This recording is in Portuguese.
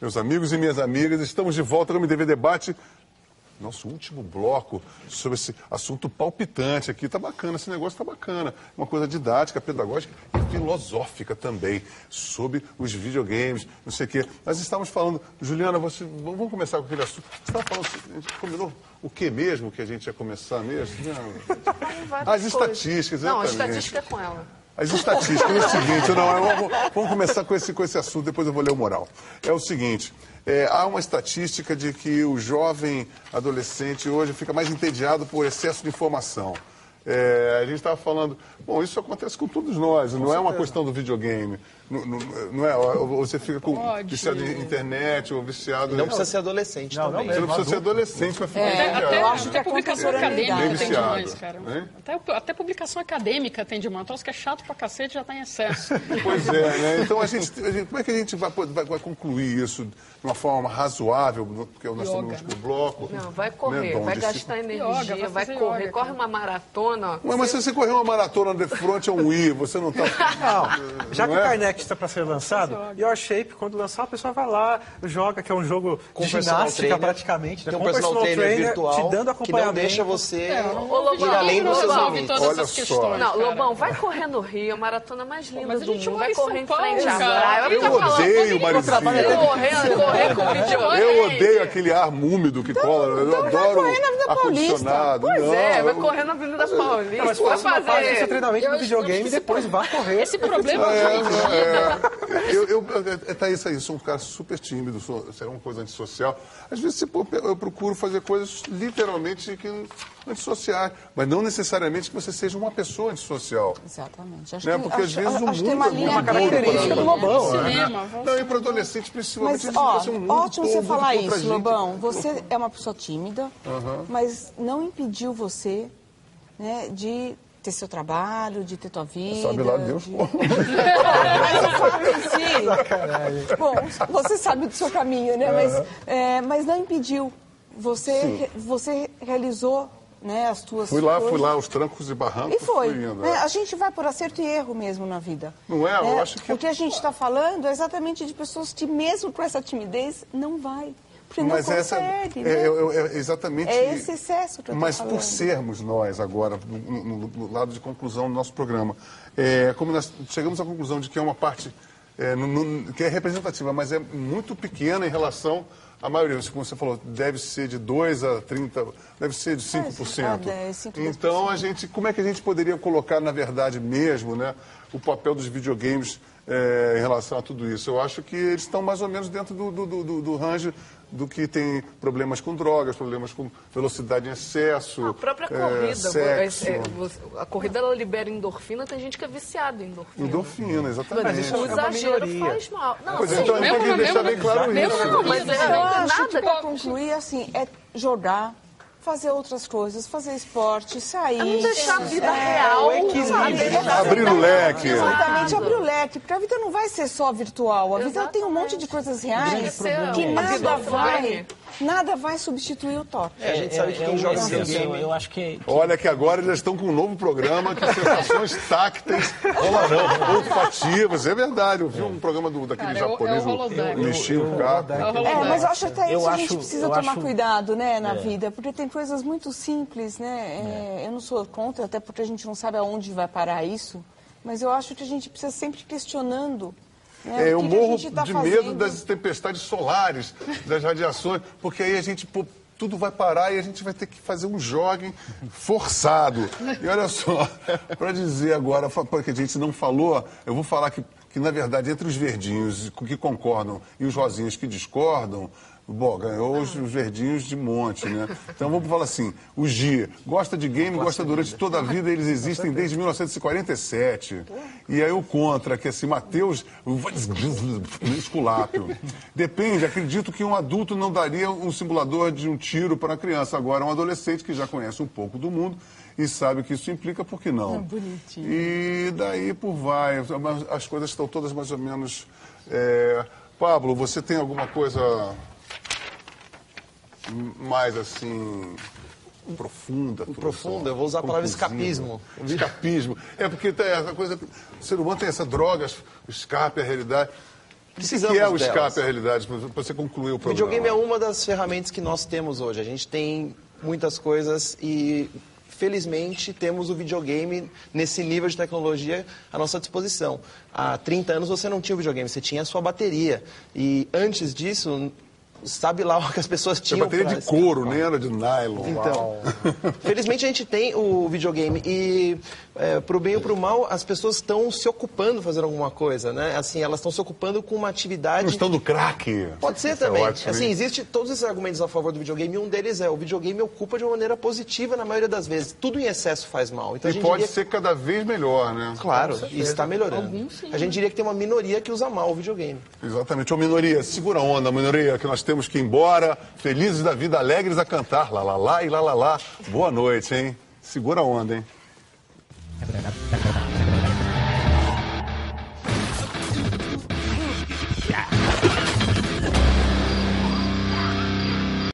Meus amigos e minhas amigas, estamos de volta no MDV Debate. Nosso último bloco sobre esse assunto palpitante aqui. Tá bacana, esse negócio tá bacana. Uma coisa didática, pedagógica e filosófica também, sobre os videogames, não sei o quê. Nós estávamos falando, Juliana, vamos começar com aquele assunto. Você estava falando, a gente combinou o que mesmo que a gente ia começar mesmo? As estatísticas, Não, a exatamente. estatística é com ela. As estatísticas, é o seguinte, vamos começar com esse assunto, depois eu vou ler o moral. É o seguinte, há uma estatística de que o jovem adolescente hoje fica mais entediado por excesso de informação. A gente estava falando, bom, isso acontece com todos nós, não é uma questão do videogame. Não é, você fica viciado em internet ou viciado... Não precisa ser adolescente também. Você não precisa ser adolescente para ficar viciado. Eu acho que a publicação acadêmica tem demais, cara. Até publicação acadêmica tem demais. Um troço que é chato pra cacete já tá em excesso. Pois é, né? Então como é que a gente vai concluir isso de uma forma razoável, porque nós estamos no bloco? Não, vai correr, vai gastar energia, vai correr, corre uma maratona. Mas se você correr uma maratona de frente a um Wii, você não está... Não, já que o Karnak está para ser lançado, Your Shape, quando lançar, a pessoa vai lá, joga, que é um jogo de ginástica praticamente, tem um personal trainer virtual te dando acompanhamento. Que não deixa você ir Lobão, além dos seus resolve limites. todas essas questões. Não, Lobão, vai correr no Rio, a maratona mais linda do mundo, vai correr em Paulo, frente à cara. praia. Eu odeio, Marizinha. Correr com videogame. Eu odeio aquele ar úmido que cola. Eu adoro ar-condicionado. Pois vai correr na Avenida Paulista. Mas faça uma parte do seu treinamento no videogame e depois vá correr. Esse problema Thaís, eu sou um cara super tímido, sou uma coisa antissocial. Às vezes eu procuro fazer coisas literalmente antissociais, mas não necessariamente que você seja uma pessoa antissocial. Exatamente. Porque às vezes o mundo tem uma é linha muito característica do Lobão. Não, e para adolescentes, principalmente, Mas, vai ser um mundo ótimo você todo falar contra a isso, gente. Lobão. Você é uma pessoa tímida, mas não impediu você, né, de ter seu trabalho, de ter tua vida. Sabe lá Deus. Mas o fato em si... Bom, você sabe do seu caminho, né? Mas não impediu. Você realizou, né, as tuas Fui lá, os trancos e barrancos. E foi. Fui indo, A gente vai por acerto e erro mesmo na vida. Não é? Eu acho que... O que a gente está falando é exatamente de pessoas que, mesmo com essa timidez, não vai. Porque não consegue, né? Exatamente. É esse excesso que eu tô Mas falando. por sermos nós agora, no lado de conclusão do nosso programa, como nós chegamos à conclusão de que é uma parte que é representativa, mas é muito pequena em relação à maioria. Como você falou, deve ser de 2 a 30, deve ser de 5%. 5%. Então, como é que a gente poderia colocar, na verdade mesmo, né, o papel dos videogames em relação a tudo isso? Eu acho que eles estão mais ou menos dentro do range do que tem problemas com drogas, problemas com velocidade em excesso, A própria corrida, sexo. a corrida ela libera endorfina, tem gente que é viciada em endorfina. Endorfina, exatamente. O exagero faz mal. Não, Pois então a gente tem que deixar bem claro isso. mas Eu acho que, nada para concluir, assim, é jogar, fazer outras coisas, fazer esporte, sair. não deixar a vida real. Abrir o leque. Exatamente, abrir o leque, porque a vida não vai ser só virtual. A vida tem um monte de coisas reais que nada vai substituir o toque. A gente sabe que quem joga videogame... Eu acho que... Olha que agora eles estão com um novo programa que sensações tácteis, olfativas. É verdade, eu vi um programa daquele japonês, o Michio Kaku. Mas eu acho até isso a gente precisa tomar cuidado, né, na vida, porque tem coisas muito simples, né? Eu não sou contra, até porque a gente não sabe aonde vai parar isso, mas eu acho que a gente precisa sempre questionando. Eu morro de medo das tempestades solares, das radiações, porque aí tudo vai parar e a gente vai ter que fazer um jogging forçado. E olha só, para dizer agora, porque a gente não falou, eu vou falar que na verdade, entre os verdinhos que concordam e os rosinhos que discordam, bom, ganhou os verdinhos de monte, né? Então vamos falar assim, o G gosta de game, gosta durante toda a vida, eles existem desde 1947. E aí o contra, que é assim, Mateus, esculápio. Depende, acredito que um adulto não daria um simulador de um tiro para a criança. Agora, um adolescente que já conhece um pouco do mundo e sabe o que isso implica, por que não? Bonitinho. E daí por vai, as coisas estão todas mais ou menos... Pablo, você tem alguma coisa... mais assim, profunda. Eu vou usar a palavra escapismo. Escapismo. Porque tem essa coisa, o ser humano tem essa droga, o escape, a realidade. Precisamos O que é o delas. escape à realidade, para você concluir o O programa? videogame é uma das ferramentas que nós temos hoje. A gente tem muitas coisas e, felizmente, temos o videogame nesse nível de tecnologia à nossa disposição. Há 30 anos você não tinha o videogame, você tinha a sua bateria. E antes disso, sabe lá o que as pessoas tinham. Bateria de couro, nem era de nylon. Então, felizmente a gente tem o videogame e, pro bem ou pro mal, as pessoas estão se ocupando fazendo alguma coisa, né? Assim, elas estão se ocupando com uma atividade... Não estão do crack. Pode ser Isso também. É ótimo, assim, hein? existe todos esses argumentos a favor do videogame e um deles é o videogame ocupa de uma maneira positiva na maioria das vezes. Tudo em excesso faz mal. Então, a E gente pode diria... ser cada vez melhor, né? Claro, isso está melhorando. A gente diria que tem uma minoria que usa mal o videogame. Exatamente. Ô, minoria, segura a onda, minoria, que nós temos que ir embora. Felizes da vida, alegres a cantar. Lá, lá, lá e lá, lá, lá. Boa noite, hein? Segura a onda, hein?